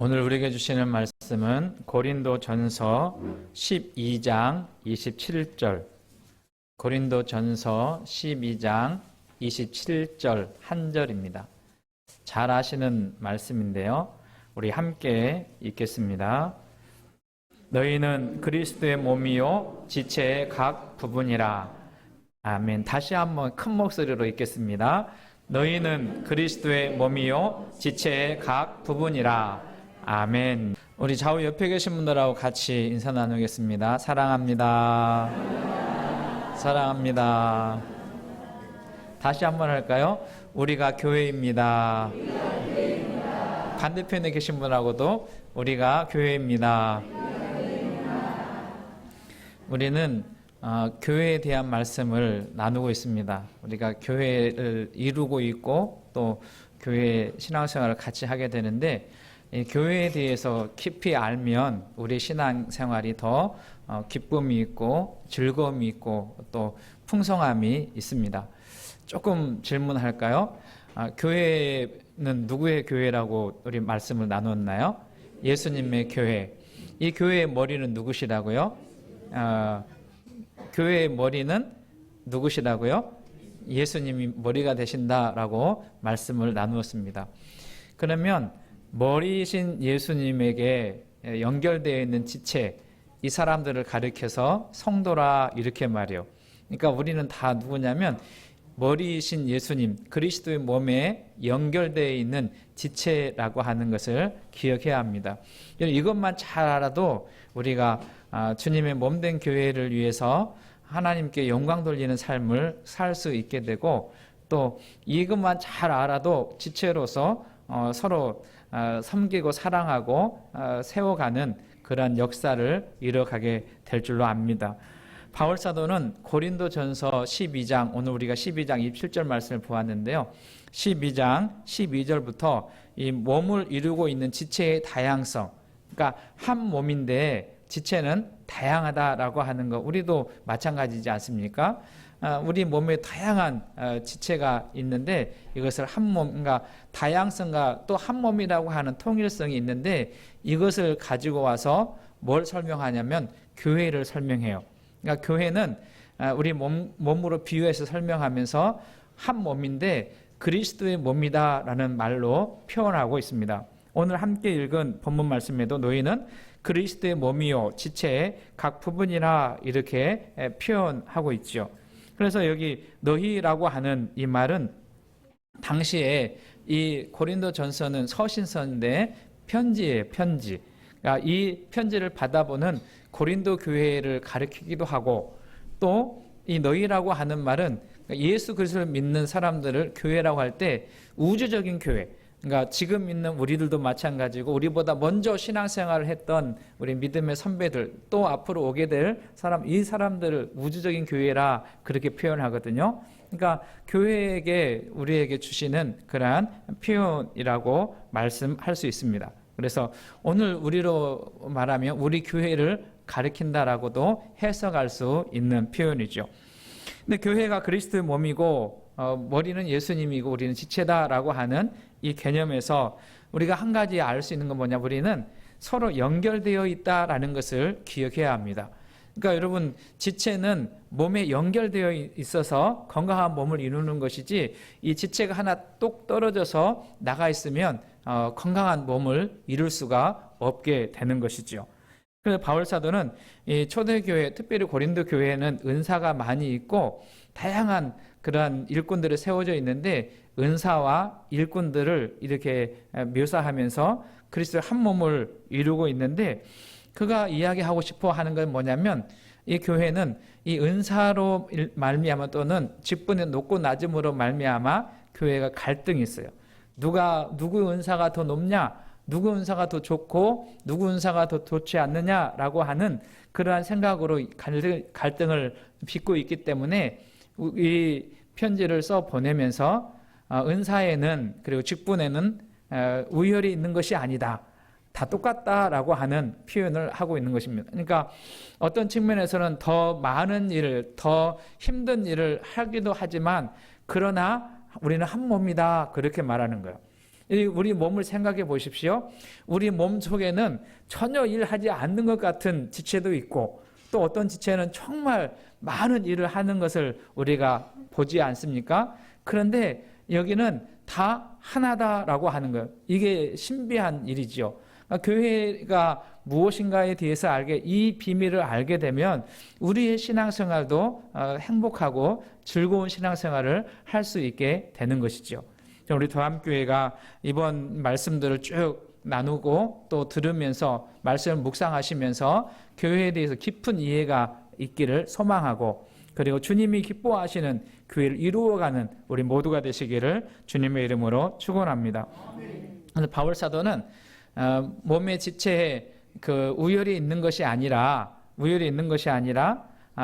오늘 우리에게 주시는 말씀은 고린도전서 12장 27절, 고린도전서 12장 27절 한 절입니다. 잘 아시는 말씀인데요. 우리 함께 읽겠습니다. 너희는 그리스도의 몸이요 지체의 각 부분이라. 아멘. 다시 한번 큰 목소리로 읽겠습니다. 너희는 그리스도의 몸이요 지체의 각 부분이라. 아멘. 우리 좌우 옆에 계신 분들하고 같이 인사 나누겠습니다. 사랑합니다. 사랑합니다. 다시 한번 할까요? 우리가 교회입니다. 반대편에 계신 분하고도 우리가 교회입니다. 우리는 교회에 대한 말씀을 나누고 있습니다. 우리가 교회를 이루고 있고 또 교회 신앙생활을 같이 하게 되는데, 이 교회에 대해서 깊이 알면 우리 신앙생활이 더 기쁨이 있고 즐거움이 있고 또 풍성함이 있습니다. 조금 질문할까요? 교회는 누구의 교회라고 우리 말씀을 나눴나요? 예수님의 교회. 이 교회의 머리는 누구시라고요? 교회의 머리는 누구시라고요? 예수님이 머리가 되신다라고 말씀을 나누었습니다. 그러면 머리이신 예수님에게 연결되어 있는 지체, 이 사람들을 가리켜서 성도라 이렇게 말해요. 그러니까 우리는 다 누구냐면 머리이신 예수님, 그리스도의 몸에 연결되어 있는 지체라고 하는 것을 기억해야 합니다. 이것만 잘 알아도 우리가 주님의 몸된 교회를 위해서 하나님께 영광 돌리는 삶을 살 수 있게 되고, 또 이것만 잘 알아도 지체로서 서로 섬기고 사랑하고 세워가는 그러한 역사를 이뤄가게 될 줄로 압니다. 바울 사도는 고린도전서 12장, 오늘 우리가 12장 27절 말씀을 보았는데요. 12장 12절부터 이 몸을 이루고 있는 지체의 다양성, 그러니까 한 몸인데 지체는 다양하다라고 하는 거, 우리도 마찬가지지 않습니까? 우리 몸에 다양한 지체가 있는데 이것을 한 몸, 그러니까 다양성과 또 한 몸이라고 하는 통일성이 있는데, 이것을 가지고 와서 뭘 설명하냐면 교회를 설명해요. 그러니까 교회는 우리 몸으로 비유해서 설명하면서 한 몸인데 그리스도의 몸이다라는 말로 표현하고 있습니다. 오늘 함께 읽은 본문 말씀에도 너희는 그리스도의 몸이요 지체의 각 부분이라 이렇게 표현하고 있죠. 그래서 여기 너희라고 하는 이 말은 당시에 이 고린도전서는 서신서인데 편지예요, 편지. 그러니까 이 편지를 받아보는 고린도 교회를 가리키기도 하고, 또 이 너희라고 하는 말은 예수 그리스도를 믿는 사람들을 교회라고 할 때 우주적인 교회, 그러니까 지금 있는 우리들도 마찬가지고 우리보다 먼저 신앙생활을 했던 우리 믿음의 선배들, 또 앞으로 오게 될 사람, 이 사람들을 우주적인 교회라 그렇게 표현하거든요. 그러니까 교회에게 우리에게 주시는 그러한 표현이라고 말씀할 수 있습니다. 그래서 오늘 우리로 말하면 우리 교회를 가리킨다라고도 해석할 수 있는 표현이죠. 근데 교회가 그리스도의 몸이고 머리는 예수님이고 우리는 지체다라고 하는 이 개념에서 우리가 한 가지 알 수 있는 건 뭐냐, 우리는 서로 연결되어 있다라는 것을 기억해야 합니다. 그러니까 여러분, 지체는 몸에 연결되어 있어서 건강한 몸을 이루는 것이지, 이 지체가 하나 똑 떨어져서 나가 있으면 건강한 몸을 이룰 수가 없게 되는 것이죠. 그래서 바울 사도는 이 초대교회, 특별히 고린도 교회에는 은사가 많이 있고 다양한 그러한 일꾼들이 세워져 있는데, 은사와 일꾼들을 이렇게 묘사하면서 그리스도의 한 몸을 이루고 있는데, 그가 이야기하고 싶어 하는 건 뭐냐면, 이 교회는 이 은사로 말미암아 또는 직분의 높고 낮음으로 말미암아 교회가 갈등이 있어요. 누구 은사가 더 높냐, 누구 은사가 더 좋고 누구 은사가 더 좋지 않느냐라고 하는 그러한 생각으로 갈등을 빚고 있기 때문에 이 편지를 써 보내면서 은사에는, 그리고 직분에는 우열이 있는 것이 아니다, 다 똑같다라고 하는 표현을 하고 있는 것입니다. 그러니까 어떤 측면에서는 더 많은 일을, 더 힘든 일을 하기도 하지만 그러나 우리는 한 몸이다, 그렇게 말하는 거예요. 우리 몸을 생각해 보십시오. 우리 몸 속에는 전혀 일하지 않는 것 같은 지체도 있고, 또 어떤 지체는 정말 많은 일을 하는 것을 우리가 보지 않습니까? 그런데 여기는 다 하나다라고 하는 거예요. 이게 신비한 일이죠. 교회가 무엇인가에 대해서 이 비밀을 알게 되면 우리의 신앙생활도 행복하고 즐거운 신앙생활을 할 수 있게 되는 것이죠. 우리 도함교회가 이번 말씀들을 쭉 나누고 또 들으면서 말씀을 묵상하시면서 교회에 대해서 깊은 이해가 있기를 소망하고, 그리고 주님이 기뻐하시는 교회를 이루어가는 우리 모두가 되시기를 주님의 이름으로 축원합니다. 바울 사도는 몸의 지체에 그 우열이 있는 것이 아니라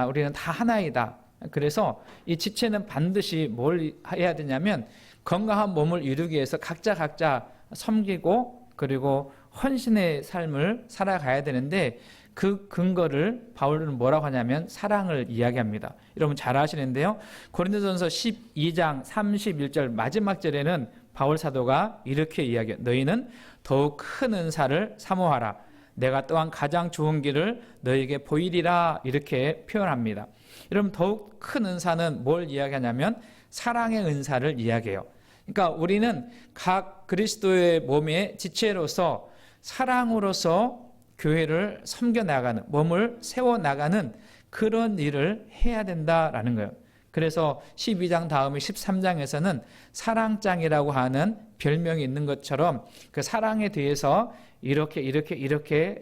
우리는 다 하나이다. 그래서 이 지체는 반드시 뭘 해야 되냐면 건강한 몸을 이루기 위해서 각자 섬기고 그리고 헌신의 삶을 살아가야 되는데, 그 근거를 바울은 뭐라고 하냐면 사랑을 이야기합니다. 여러분 잘 아시는데요. 고린도전서 12장 31절 마지막 절에는 바울 사도가 이렇게 이야기해요. 너희는 더욱 큰 은사를 사모하라. 내가 또한 가장 좋은 길을 너희에게 보이리라. 이렇게 표현합니다. 여러분 더욱 큰 은사는 뭘 이야기하냐면 사랑의 은사를 이야기해요. 그러니까 우리는 각 그리스도의 몸의 지체로서 사랑으로서 교회를 섬겨나가는, 몸을 세워나가는 그런 일을 해야 된다라는 거예요. 그래서 12장 다음에 13장에서는 사랑장이라고 하는 별명이 있는 것처럼 그 사랑에 대해서 이렇게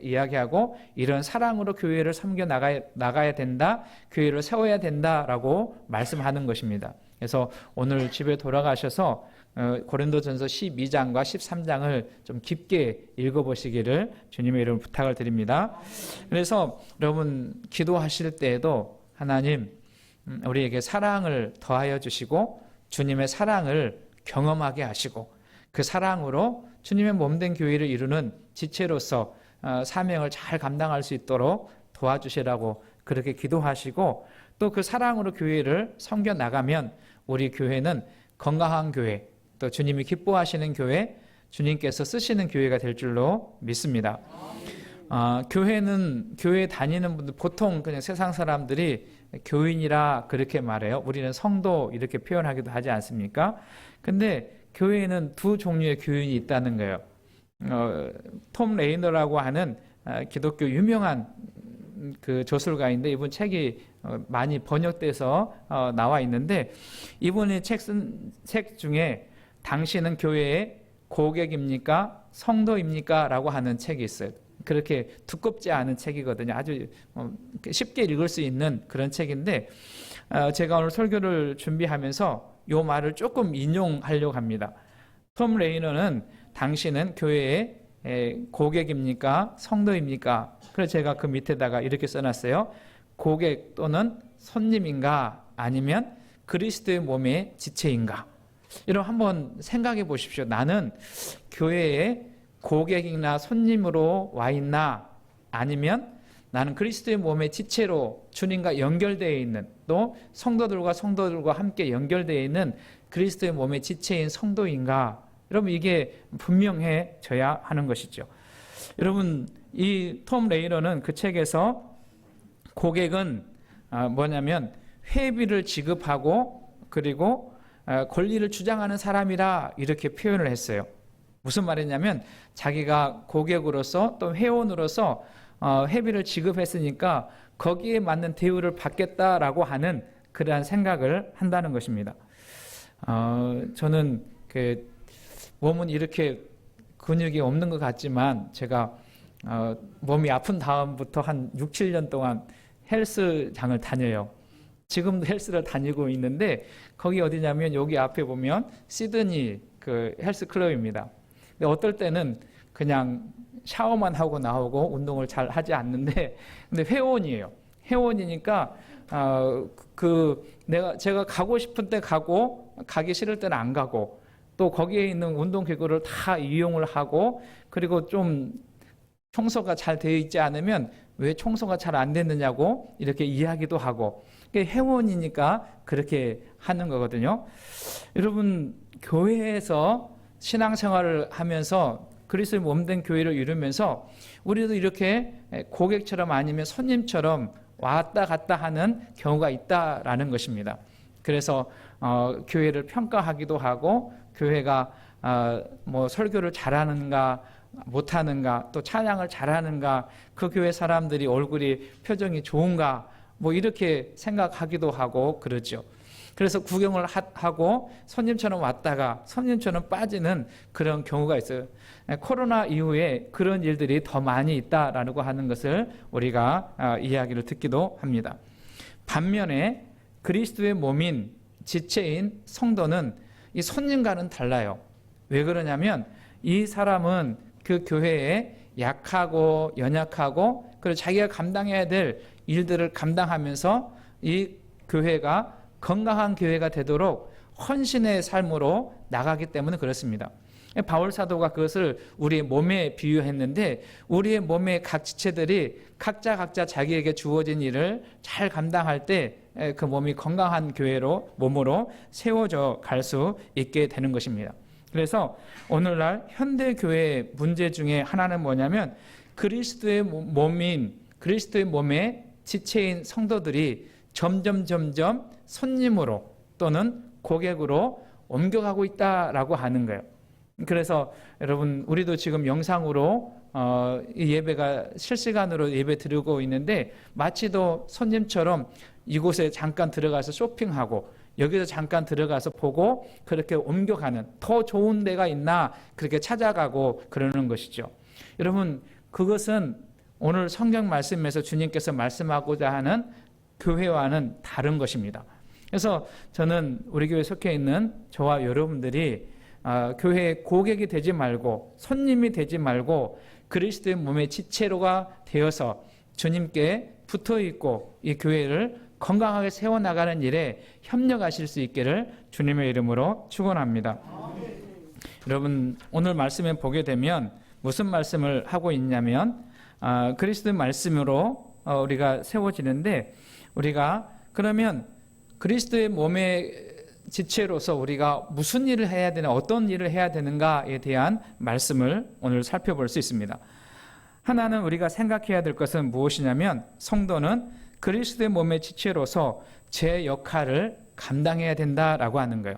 이야기하고, 이런 사랑으로 교회를 섬겨 나가야 된다, 교회를 세워야 된다라고 말씀하는 것입니다. 그래서 오늘 집에 돌아가셔서 고린도전서 12장과 13장을 좀 깊게 읽어보시기를 주님의 이름으로 부탁을 드립니다. 그래서 여러분 기도하실 때에도 하나님 우리에게 사랑을 더하여 주시고 주님의 사랑을 경험하게 하시고, 그 사랑으로 주님의 몸된 교회를 이루는 지체로서 사명을 잘 감당할 수 있도록 도와주시라고 그렇게 기도하시고, 또 그 사랑으로 교회를 섬겨 나가면 우리 교회는 건강한 교회, 또 주님이 기뻐하시는 교회, 주님께서 쓰시는 교회가 될 줄로 믿습니다. 교회 다니는 분들 보통 그냥 세상 사람들이 교인이라 그렇게 말해요. 우리는 성도 이렇게 표현하기도 하지 않습니까? 근데 교회에는 두 종류의 교인이 있다는 거예요. 톰 레이너라고 하는 기독교 유명한 그 저술가인데, 이분 책이 많이 번역돼서 나와 있는데, 이분이 쓴 책 중에 당신은 교회의 고객입니까? 성도입니까? 라고 하는 책이 있어요. 그렇게 두껍지 않은 책이거든요. 아주 쉽게 읽을 수 있는 그런 책인데, 제가 오늘 설교를 준비하면서 이 말을 조금 인용하려고 합니다. 톰 레이너는 당신은 교회의 고객입니까? 성도입니까? 그래서 제가 그 밑에다가 이렇게 써놨어요. 고객 또는 손님인가? 아니면 그리스도의 몸의 지체인가? 여러분 한번 생각해 보십시오. 나는 교회에 고객이나 손님으로 와 있나? 아니면 나는 그리스도의 몸의 지체로 주님과 연결되어 있는, 또 성도들과 함께 연결되어 있는 그리스도의 몸의 지체인 성도인가? 여러분 이게 분명해져야 하는 것이죠. 여러분 이 톰 레이너는 그 책에서 고객은 뭐냐면 회비를 지급하고 그리고 권리를 주장하는 사람이라 이렇게 표현을 했어요. 무슨 말이냐면 자기가 고객으로서 또 회원으로서 회비를 지급했으니까 거기에 맞는 대우를 받겠다라고 하는 그러한 생각을 한다는 것입니다. 저는 그 몸은 이렇게 근육이 없는 것 같지만 제가 몸이 아픈 다음부터 한 6, 7년 동안 헬스장을 다녀요. 지금도 헬스를 다니고 있는데 거기 어디냐면 여기 앞에 보면 시드니 그 헬스 클럽입니다. 근데 어떨 때는 그냥 샤워만 하고 나오고 운동을 잘 하지 않는데, 근데 회원이에요. 회원이니까 제가 가고 싶은 때 가고 가기 싫을 때는 안 가고, 또 거기에 있는 운동기구를 다 이용을 하고, 그리고 좀 청소가 잘 되어 있지 않으면 왜 청소가 잘 안 됐느냐고 이렇게 이야기도 하고, 회원이니까 그렇게 하는 거거든요. 여러분 교회에서 신앙생활을 하면서 그리스도의 몸된 교회를 이루면서 우리도 이렇게 고객처럼 아니면 손님처럼 왔다 갔다 하는 경우가 있다라는 것입니다. 그래서 교회를 평가하기도 하고 교회가 뭐 설교를 잘하는가 못하는가 또 찬양을 잘하는가 그 교회 사람들이 얼굴이 표정이 좋은가 뭐 이렇게 생각하기도 하고 그러죠. 그래서 구경을 하고 손님처럼 왔다가 손님처럼 빠지는 그런 경우가 있어요. 코로나 이후에 그런 일들이 더 많이 있다라고 하는 것을 우리가 이야기를 듣기도 합니다. 반면에 그리스도의 몸인 지체인 성도는 이 손님과는 달라요. 왜 그러냐면 이 사람은 그 교회에 약하고 연약하고 그리고 자기가 감당해야 될 일들을 감당하면서 이 교회가 건강한 교회가 되도록 헌신의 삶으로 나가기 때문에 그렇습니다. 바울 사도가 그것을 우리의 몸에 비유했는데 우리의 몸의 각 지체들이 각자 자기에게 주어진 일을 잘 감당할 때 그 몸이 건강한 교회로 몸으로 세워져 갈 수 있게 되는 것입니다. 그래서 오늘날 현대 교회의 문제 중에 하나는 뭐냐면 그리스도의 몸인 그리스도의 몸의 지체인 성도들이 점점 손님으로 또는 고객으로 옮겨가고 있다라고 하는 거예요. 그래서 여러분 우리도 지금 영상으로 이 예배가 실시간으로 예배 드리고 있는데 마치도 손님처럼 이곳에 잠깐 들어가서 쇼핑하고 여기서 잠깐 들어가서 보고 그렇게 옮겨가는 더 좋은 데가 있나 그렇게 찾아가고 그러는 것이죠. 여러분 그것은 오늘 성경 말씀에서 주님께서 말씀하고자 하는 교회와는 다른 것입니다. 그래서 저는 우리 교회에 속해 있는 저와 여러분들이 교회의 고객이 되지 말고 손님이 되지 말고 그리스도의 몸의 지체로가 되어서 주님께 붙어 있고 이 교회를 건강하게 세워나가는 일에 협력하실 수 있기를 주님의 이름으로 축원합니다. 여러분 오늘 말씀에 보게 되면 무슨 말씀을 하고 있냐면 그리스도의 말씀으로 우리가 세워지는데 우리가 그러면 그리스도의 몸의 지체로서 우리가 무슨 일을 해야 되나 어떤 일을 해야 되는가에 대한 말씀을 오늘 살펴볼 수 있습니다. 하나는 우리가 생각해야 될 것은 무엇이냐면 성도는 그리스도의 몸의 지체로서 제 역할을 감당해야 된다라고 하는 거예요.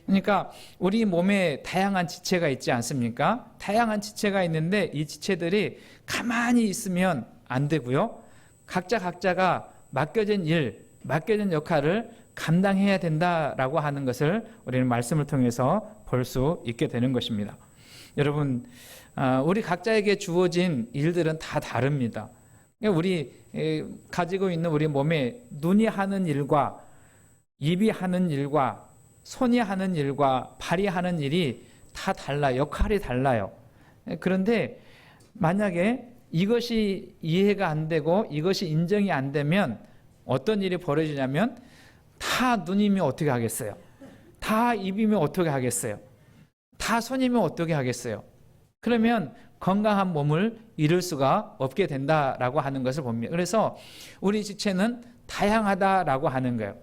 그러니까 우리 몸에 다양한 지체가 있지 않습니까? 다양한 지체가 있는데 이 지체들이 가만히 있으면 안 되고요. 각자가 맡겨진 일, 맡겨진 역할을 감당해야 된다라고 하는 것을 우리는 말씀을 통해서 볼 수 있게 되는 것입니다. 여러분, 우리 각자에게 주어진 일들은 다 다릅니다. 우리 가지고 있는 우리 몸에 눈이 하는 일과 입이 하는 일과 손이 하는 일과 발이 하는 일이 다 달라요. 역할이 달라요. 그런데 만약에 이것이 이해가 안 되고 이것이 인정이 안 되면 어떤 일이 벌어지냐면 다 눈이면 어떻게 하겠어요? 다 입이면 어떻게 하겠어요? 다 손이면 어떻게 하겠어요? 그러면 건강한 몸을 이룰 수가 없게 된다라고 하는 것을 봅니다. 그래서 우리 지체는 다양하다라고 하는 거예요.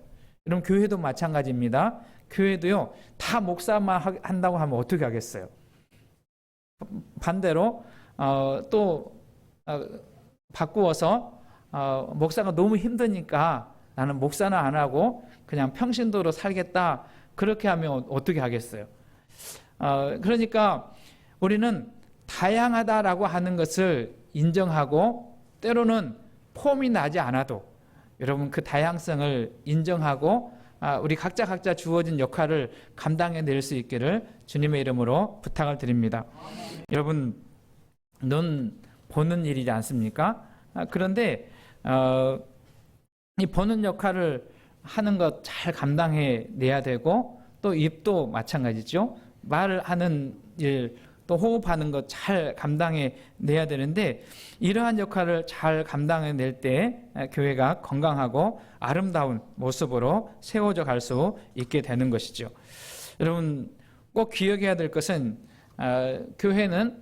여러분 교회도 마찬가지입니다. 교회도요 다 목사만 한다고 하면 어떻게 하겠어요? 반대로 또 바꾸어서 목사가 너무 힘드니까 나는 목사는 안 하고 그냥 평신도로 살겠다 그렇게 하면 어떻게 하겠어요? 그러니까 우리는 다양하다라고 하는 것을 인정하고 때로는 폼이 나지 않아도 여러분 그 다양성을 인정하고 우리 각자 주어진 역할을 감당해낼 수 있기를 주님의 이름으로 부탁을 드립니다. 여러분 눈 보는 일이지 않습니까? 그런데 이 보는 역할을 하는 것 잘 감당해내야 되고 또 입도 마찬가지죠. 말을 하는 일 또 호흡하는 것 잘 감당해내야 되는데 이러한 역할을 잘 감당해낼 때 교회가 건강하고 아름다운 모습으로 세워져 갈 수 있게 되는 것이죠. 여러분 꼭 기억해야 될 것은 교회는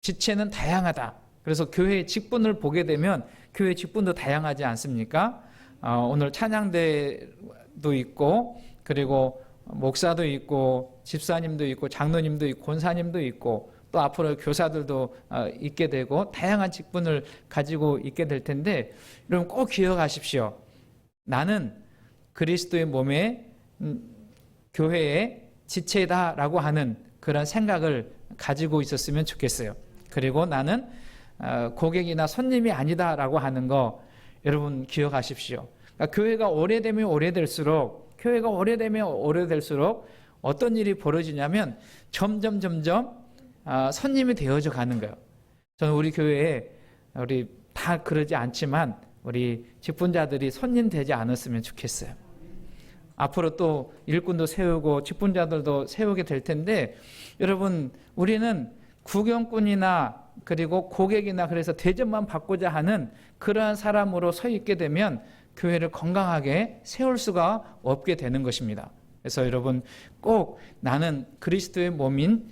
지체는 다양하다. 그래서 교회의 직분을 보게 되면 교회 직분도 다양하지 않습니까? 오늘 찬양대도 있고 그리고 목사도 있고 집사님도 있고 장로님도 있고 권사님도 있고 또 앞으로 교사들도 있게 되고 다양한 직분을 가지고 있게 될 텐데 여러분 꼭 기억하십시오. 나는 그리스도의 몸에 교회의 지체다라고 하는 그런 생각을 가지고 있었으면 좋겠어요. 그리고 나는 고객이나 손님이 아니다라고 하는 거 여러분 기억하십시오. 그러니까 교회가 오래되면 오래될수록 어떤 일이 벌어지냐면 점점 손님이 되어져 가는 거예요. 저는 우리 교회에 우리 다 그러지 않지만 우리 직분자들이 손님 되지 않았으면 좋겠어요. 앞으로 또 일꾼도 세우고 직분자들도 세우게 될 텐데 여러분 우리는 구경꾼이나 그리고 고객이나 그래서 대접만 받고자 하는 그러한 사람으로 서 있게 되면 교회를 건강하게 세울 수가 없게 되는 것입니다. 그래서 여러분 꼭 나는 그리스도의 몸인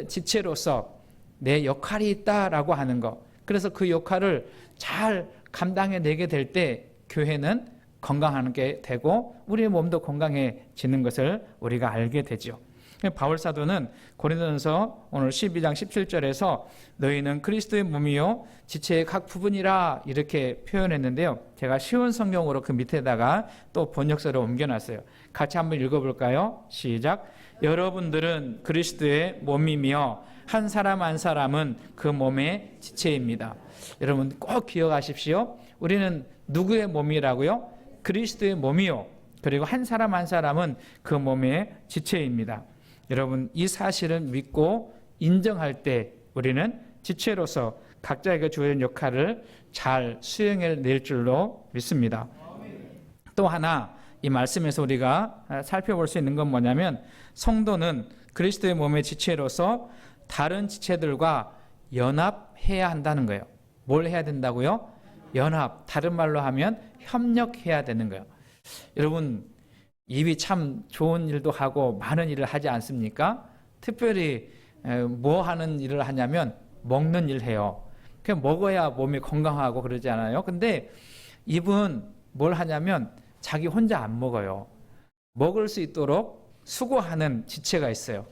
지체로서 내 역할이 있다라고 하는 것. 그래서 그 역할을 잘 감당해내게 될 때 교회는 건강하게 되고 우리의 몸도 건강해지는 것을 우리가 알게 되죠. 바울 사도는 고린도전서 오늘 12장 17절에서 너희는 그리스도의 몸이요 지체의 각 부분이라 이렇게 표현했는데요. 제가 쉬운 성경으로 그 밑에다가 또 번역서를 옮겨놨어요. 같이 한번 읽어볼까요? 시작. 여러분들은 그리스도의 몸이며 한 사람 한 사람은 그 몸의 지체입니다. 여러분 꼭 기억하십시오. 우리는 누구의 몸이라고요? 그리스도의 몸이요. 그리고 한 사람 한 사람은 그 몸의 지체입니다. 여러분 이 사실을 믿고 인정할 때 우리는 지체로서 각자에게 주어진 역할을 잘 수행해낼 줄로 믿습니다. 또 하나 이 말씀에서 우리가 살펴볼 수 있는 건 뭐냐면 성도는 그리스도의 몸의 지체로서 다른 지체들과 연합해야 한다는 거예요. 뭘 해야 된다고요? 연합, 다른 말로 하면 협력해야 되는 거예요. 여러분 입이 참 좋은 일도 하고 많은 일을 하지 않습니까? 특별히 뭐 하는 일을 하냐면 먹는 일 해요. 그냥 먹어야 몸이 건강하고 그러지 않아요? 근데 입은 뭘 하냐면 자기 혼자 안 먹어요. 먹을 수 있도록 수고하는 지체가 있어요.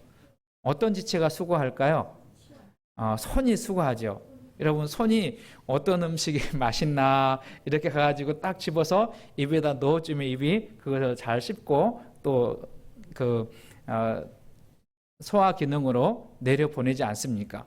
어떤 지체가 수고할까요? 손이 수고하죠. 여러분 손이 어떤 음식이 맛있나 이렇게 가가지고 딱 집어서 입에다 넣어주면 입이 그것을 잘 씹고 또 그 소화 기능으로 내려보내지 않습니까?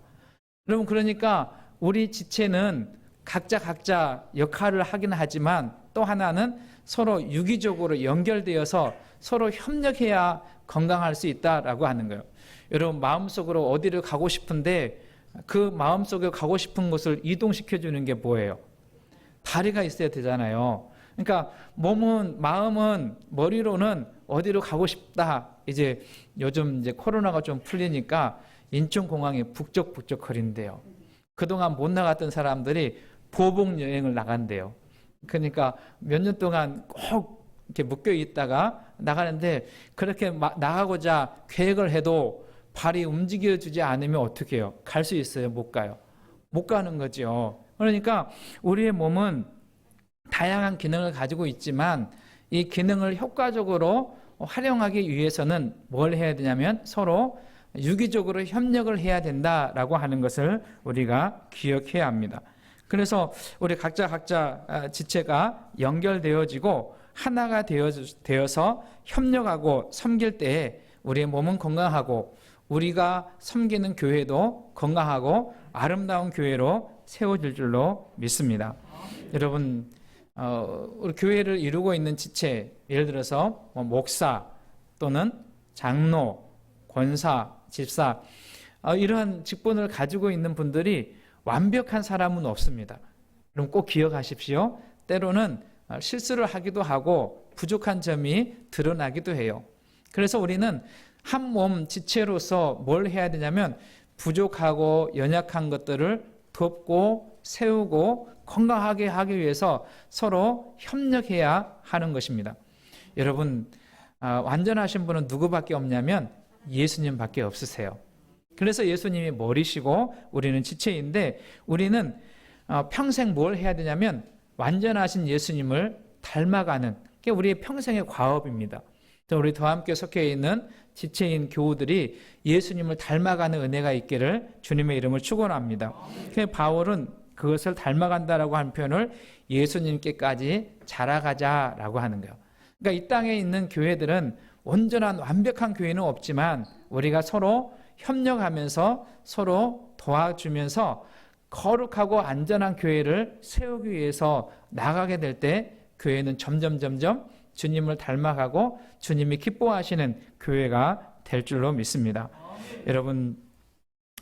여러분 그러니까 우리 지체는 각자 역할을 하긴 하지만 또 하나는 서로 유기적으로 연결되어서 서로 협력해야 건강할 수 있다라고 하는 거예요. 여러분 마음속으로 어디를 가고 싶은데 그 마음속에 가고 싶은 곳을 이동시켜주는 게 뭐예요? 다리가 있어야 되잖아요. 그러니까 마음은 머리로는 어디로 가고 싶다. 이제 요즘 이제 코로나가 좀 풀리니까 인천공항에 북적북적 거린대요. 그동안 못 나갔던 사람들이 보복 여행을 나간대요. 그러니까 몇 년 동안 꼭 이렇게 묶여 있다가 나가는데 그렇게 나가고자 계획을 해도 발이 움직여주지 않으면 어떻게 해요? 갈 수 있어요? 못 가요? 못 가는 거죠. 그러니까 우리의 몸은 다양한 기능을 가지고 있지만 이 기능을 효과적으로 활용하기 위해서는 뭘 해야 되냐면 서로 유기적으로 협력을 해야 된다라고 하는 것을 우리가 기억해야 합니다. 그래서 우리 각자 지체가 연결되어지고 하나가 되어서 협력하고 섬길 때에 우리의 몸은 건강하고 우리가 섬기는 교회도 건강하고 아름다운 교회로 세워질 줄로 믿습니다. 여러분 우리 교회를 이루고 있는 지체, 예를 들어서 목사 또는 장로, 권사, 집사 이러한 직분을 가지고 있는 분들이 완벽한 사람은 없습니다. 그럼 꼭 기억하십시오. 때로는 실수를 하기도 하고 부족한 점이 드러나기도 해요. 그래서 우리는 한 몸 지체로서 뭘 해야 되냐면 부족하고 연약한 것들을 돕고 세우고 건강하게 하기 위해서 서로 협력해야 하는 것입니다. 여러분 완전하신 분은 누구밖에 없냐면 예수님밖에 없으세요. 그래서 예수님이 머리시고 우리는 지체인데 우리는 평생 뭘 해야 되냐면 완전하신 예수님을 닮아가는 게 우리의 평생의 과업입니다. 우리 더 함께 속해 있는 지체인 교우들이 예수님을 닮아가는 은혜가 있기를 주님의 이름을 축원합니다. 바울은 그것을 닮아간다라고 한 표현을 예수님께까지 자라가자라고 하는 거예요. 그러니까 이 땅에 있는 교회들은 온전한 완벽한 교회는 없지만 우리가 서로 협력하면서 서로 도와주면서 거룩하고 안전한 교회를 세우기 위해서 나가게 될 때 교회는 점점 주님을 닮아가고 주님이 기뻐하시는 교회가 될 줄로 믿습니다. 여러분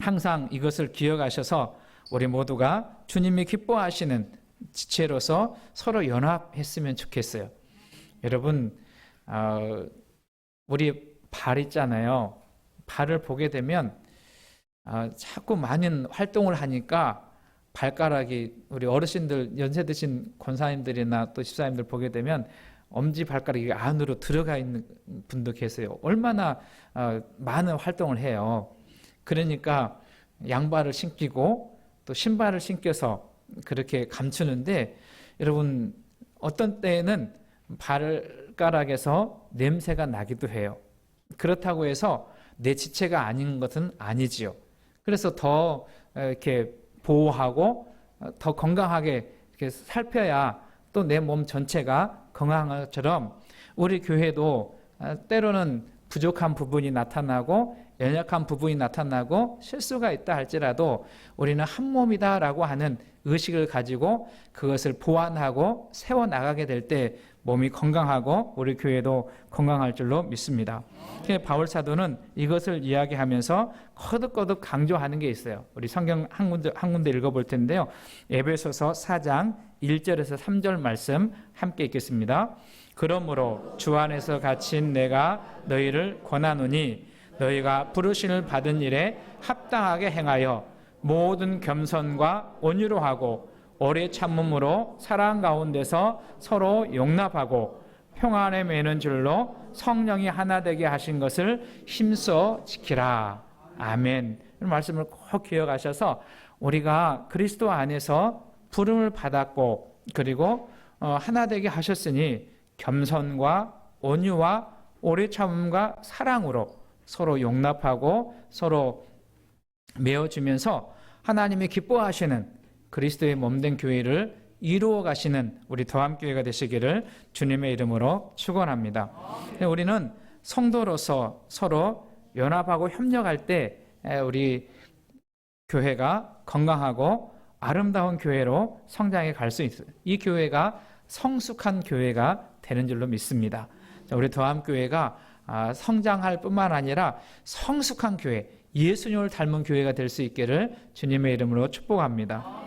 항상 이것을 기억하셔서 우리 모두가 주님이 기뻐하시는 지체로서 서로 연합했으면 좋겠어요. 여러분 우리 발 있잖아요. 발을 보게 되면 자꾸 많은 활동을 하니까 발가락이 우리 어르신들 연세 드신 권사님들이나 또 집사님들 보게 되면 엄지 발가락이 안으로 들어가 있는 분도 계세요. 얼마나 많은 활동을 해요. 그러니까 양발을 신기고 또 신발을 신겨서 그렇게 감추는데 여러분 어떤 때에는 발가락에서 냄새가 나기도 해요. 그렇다고 해서 내 지체가 아닌 것은 아니지요. 그래서 더 이렇게 보호하고 더 건강하게 이렇게 살펴야 또 내 몸 전체가 건강한 것처럼 우리 교회도 때로는 부족한 부분이 나타나고 연약한 부분이 나타나고 실수가 있다 할지라도 우리는 한 몸이다라고 하는 의식을 가지고 그것을 보완하고 세워나가게 될 때 몸이 건강하고 우리 교회도 건강할 줄로 믿습니다. 바울 사도는 이것을 이야기하면서 거듭거듭 강조하는 게 있어요. 우리 성경 한 군데 읽어볼 텐데요. 에베소서 4장 1절에서 3절 말씀 함께 읽겠습니다. 그러므로 주 안에서 갇힌 내가 너희를 권하노니 너희가 부르심을 받은 일에 합당하게 행하여 모든 겸손과 온유로 하고 오래 참음으로 사랑 가운데서 서로 용납하고 평화 안에 매는 줄로 성령이 하나 되게 하신 것을 힘써 지키라. 아멘. 이 말씀을 꼭 기억하셔서 우리가 그리스도 안에서 부름을 받았고 그리고 하나 되게 하셨으니 겸손과 온유와 오래 참음과 사랑으로 서로 용납하고 서로 메어주면서 하나님이 기뻐하시는 그리스도의 몸된 교회를 이루어 가시는 우리 더함교회가 되시기를 주님의 이름으로 축원합니다. 우리는 성도로서 서로 연합하고 협력할 때 우리 교회가 건강하고 아름다운 교회로 성장해 갈 수 있어요. 이 교회가 성숙한 교회가 되는 줄로 믿습니다. 우리 더함교회가 성장할 뿐만 아니라 성숙한 교회, 예수님을 닮은 교회가 될 수 있기를 주님의 이름으로 축복합니다.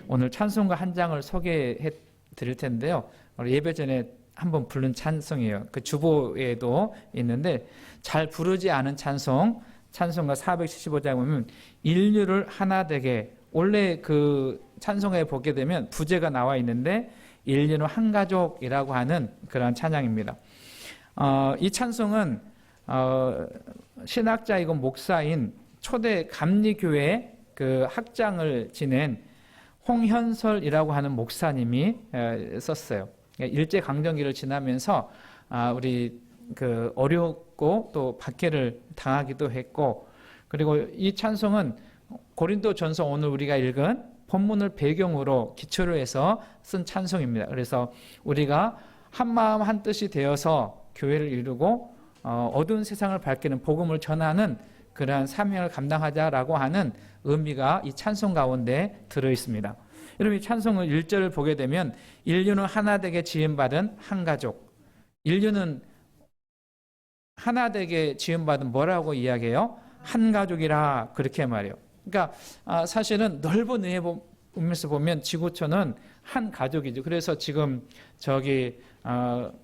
오늘 찬송가 한 장을 소개해 드릴 텐데요. 예배 전에 한번 부른 찬송이에요. 그 주보에도 있는데 잘 부르지 않은 찬송가 475장에 보면 인류를 하나 되게, 원래 그 찬송가에 보게 되면 부제가 나와 있는데 인류는 한 가족이라고 하는 그런 찬양입니다. 이 찬송은 신학자이고 목사인 초대 감리교회 그 학장을 지낸 홍현설이라고 하는 목사님이 썼어요. 일제 강점기를 지나면서 우리 그 어렵고 또 박해를 당하기도 했고, 그리고 이 찬송은 고린도전서 오늘 우리가 읽은 본문을 배경으로 기초로 해서 쓴 찬송입니다. 그래서 우리가 한 마음 한 뜻이 되어서 교회를 이루고 어두운 세상을 밝히는 복음을 전하는 그러한 사명을 감당하자라고 하는 의미가 이 찬송 가운데 들어 있습니다. 여러분 이 찬송을 1절을 보게 되면 인류는 하나 되게 지음받은 한 가족. 인류는 하나 되게 지음받은 뭐라고 이야기해요? 한 가족이라 그렇게 말해요. 그러니까 사실은 넓은 의미에 보면서 보면 지구촌은 한 가족이죠. 그래서 지금 저기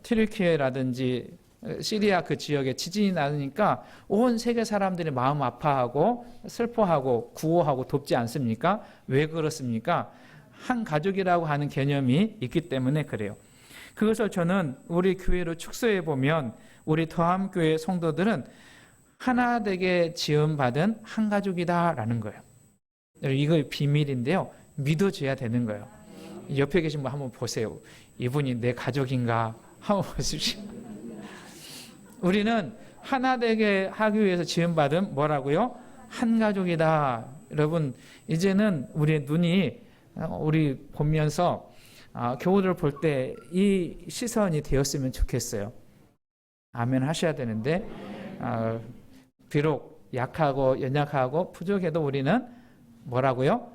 튀르키예라든지 시리아 그 지역에 지진이 나니까 온 세계 사람들이 마음 아파하고 슬퍼하고 구호하고 돕지 않습니까? 왜 그렇습니까? 한 가족이라고 하는 개념이 있기 때문에 그래요. 그것을 저는 우리 교회로 축소해 보면 우리 더함교회 성도들은 하나 되게 지음받은 한 가족이다라는 거예요. 이거 비밀인데요. 믿어줘야 되는 거예요. 옆에 계신 분 한번 보세요. 이분이 내 가족인가 한번 보십시오. 우리는 하나 되게 하기 위해서 지음받은 뭐라고요? 한 가족이다. 여러분, 이제는 우리의 눈이 우리 보면서 교우들을 볼 때 이 시선이 되었으면 좋겠어요. 아멘 하셔야 되는데 비록 약하고 연약하고 부족해도 우리는 뭐라고요?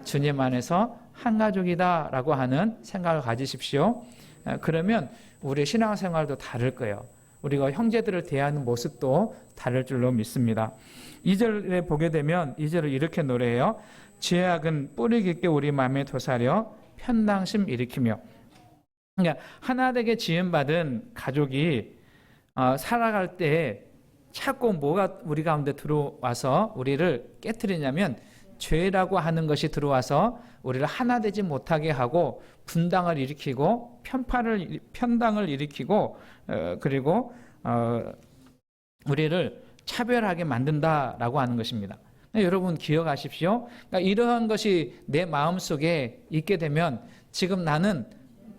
주님 안에서 한 가족이다 라고 하는 생각을 가지십시오. 그러면 우리의 신앙생활도 다를 거예요. 우리가 형제들을 대하는 모습도 다를 줄로 믿습니다. 2절에 보게 되면 2절을 이렇게 노래해요. 죄악은 뿌리 깊게 우리 마음에 도사려 편당심 일으키며. 그러니까 하나 되게 지음받은 가족이 살아갈 때 자꾸 뭐가 우리 가운데 들어와서 우리를 깨트리냐면 죄라고 하는 것이 들어와서 우리를 하나 되지 못하게 하고 분당을 일으키고 편당을 일으키고 그리고 우리를 차별하게 만든다라고 하는 것입니다. 여러분 기억하십시오. 그러니까 이러한 것이 내 마음속에 있게 되면 지금 나는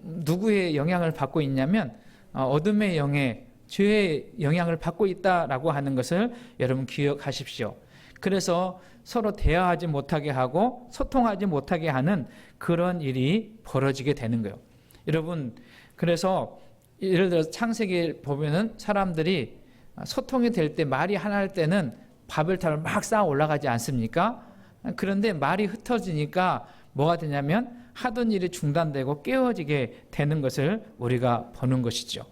누구의 영향을 받고 있냐면 어둠의 영에 죄의 영향을 받고 있다라고 하는 것을 여러분 기억하십시오. 그래서 서로 대화하지 못하게 하고 소통하지 못하게 하는 그런 일이 벌어지게 되는 거예요. 여러분, 그래서 예를 들어서 창세기 보면은 사람들이 소통이 될 때 말이 하나일 때는 바벨탑을 막 쌓아 올라가지 않습니까? 그런데 말이 흩어지니까 뭐가 되냐면 하던 일이 중단되고 깨어지게 되는 것을 우리가 보는 것이죠.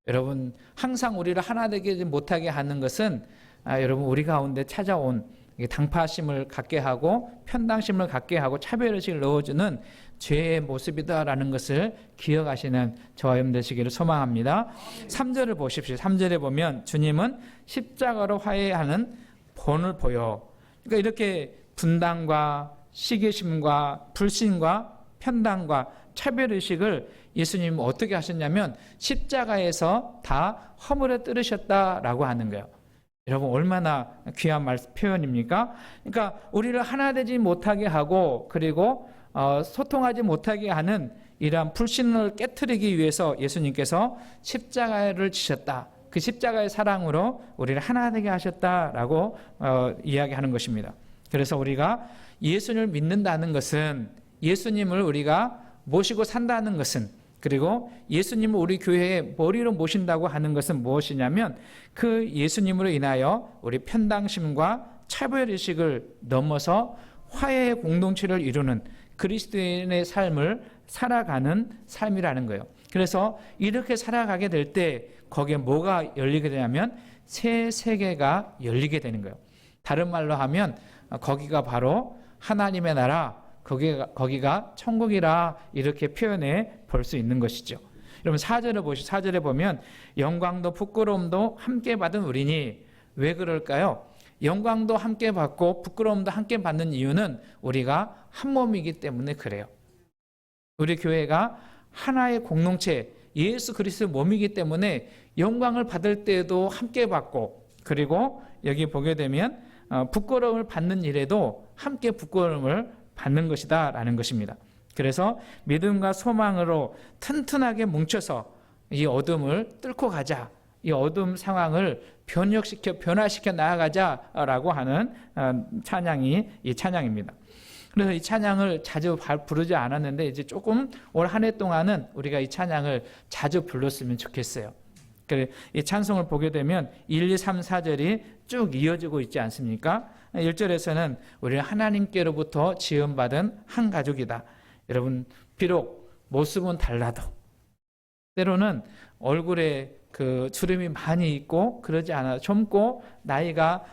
여러분, 항상 우리를 하나 되게 못하게 하는 것은 여러분 우리 가운데 찾아온 당파심을 갖게 하고 편당심을 갖게 하고 차별의식을 넣어주는 죄의 모습이다라는 것을 기억하시는 저와 여러분 되시기를 소망합니다. 3절을 보십시오. 3절에 보면 주님은 십자가로 화해하는 본을 보여. 그러니까 이렇게 분당과 시기심과 불신과 편당과 차별의식을 예수님은 어떻게 하셨냐면 십자가에서 다 허물에 뜨르셨다라고 하는 거예요. 여러분 얼마나 귀한 표현입니까? 그러니까 우리를 하나 되지 못하게 하고 그리고 소통하지 못하게 하는 이러한 불신을 깨트리기 위해서 예수님께서 십자가를 지셨다. 그 십자가의 사랑으로 우리를 하나 되게 하셨다라고 이야기하는 것입니다. 그래서 우리가 예수님을 믿는다는 것은 예수님을 우리가 모시고 산다는 것은 그리고 예수님을 우리 교회의 머리로 모신다고 하는 것은 무엇이냐면 그 예수님으로 인하여 우리 편당심과 차별의식을 넘어서 화해의 공동체를 이루는 그리스도인의 삶을 살아가는 삶이라는 거예요. 그래서 이렇게 살아가게 될 때 거기에 뭐가 열리게 되냐면 새 세계가 열리게 되는 거예요. 다른 말로 하면 거기가 바로 하나님의 나라, 거기가 천국이라 이렇게 표현해 볼 수 있는 것이죠. 여러분 4절에 보면 영광도 부끄러움도 함께 받은 우리니 왜 그럴까요? 영광도 함께 받고 부끄러움도 함께 받는 이유는 우리가 한 몸이기 때문에 그래요. 우리 교회가 하나의 공동체 예수 그리스도의 몸이기 때문에 영광을 받을 때에도 함께 받고 그리고 여기 보게 되면 부끄러움을 받는 일에도 함께 부끄러움을 받는 것이다 라는 것입니다. 그래서 믿음과 소망으로 튼튼하게 뭉쳐서 이 어둠을 뚫고 가자. 이 어둠 상황을 변화시켜 나아가자라고 하는 찬양이 이 찬양입니다. 그래서 이 찬양을 자주 부르지 않았는데 이제 조금 올 한 해 동안은 우리가 이 찬양을 자주 불렀으면 좋겠어요. 이 찬송을 보게 되면 1, 2, 3, 4절이 쭉 이어지고 있지 않습니까? 1절에서는 우리는 하나님께로부터 지음받은 한 가족이다. 여러분 비록 모습은 달라도 때로는 얼굴에 그 주름이 많이 있고 그러지 않아 젊고 나이가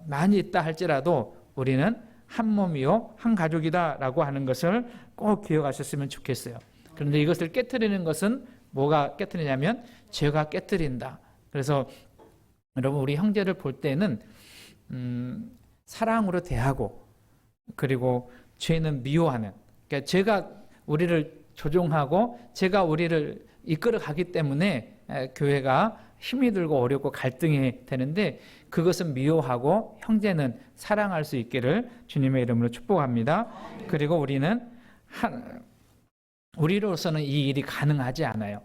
많이 있다 할지라도 우리는 한 몸이요 한 가족이다라고 하는 것을 꼭 기억하셨으면 좋겠어요. 그런데 이것을 깨트리는 것은 뭐가 깨트리냐면 죄가 깨트린다. 그래서 여러분 우리 형제를 볼 때는 사랑으로 대하고 그리고 죄는 미워하는 그러니까 죄가 우리를 조종하고 죄가 우리를 이끌어 가기 때문에 교회가 힘이 들고 어렵고 갈등이 되는데 그것은 미워하고 형제는 사랑할 수 있기를 주님의 이름으로 축복합니다. 그리고 우리로서는 이 일이 가능하지 않아요.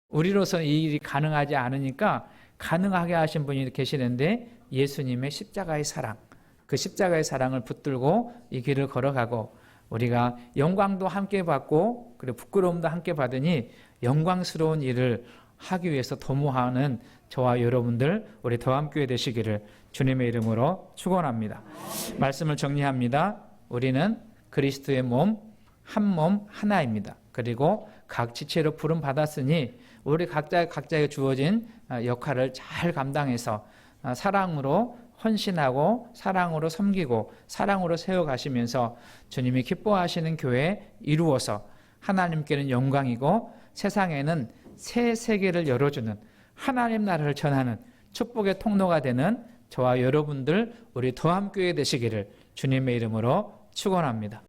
우리로서는 이 일이 가능하지 않으니까 가능하게 하신 분이 계시는데 예수님의 십자가의 사랑, 그 십자가의 사랑을 붙들고 이 길을 걸어가고 우리가 영광도 함께 받고 그리고 부끄러움도 함께 받으니 영광스러운 일을 하기 위해서 도모하는 저와 여러분들 우리 더함교회 되시기를 주님의 이름으로 축원합니다. 말씀을 정리합니다. 우리는 그리스도의 몸, 한 몸 하나입니다. 그리고 각 지체로 부름 받았으니 우리 각자에 주어진 역할을 잘 감당해서 사랑으로 헌신하고 사랑으로 섬기고 사랑으로 세워가시면서 주님이 기뻐하시는 교회 이루어서 하나님께는 영광이고 세상에는 새 세계를 열어주는 하나님 나라를 전하는 축복의 통로가 되는 저와 여러분들 우리 더함교회 되시기를 주님의 이름으로 축원합니다.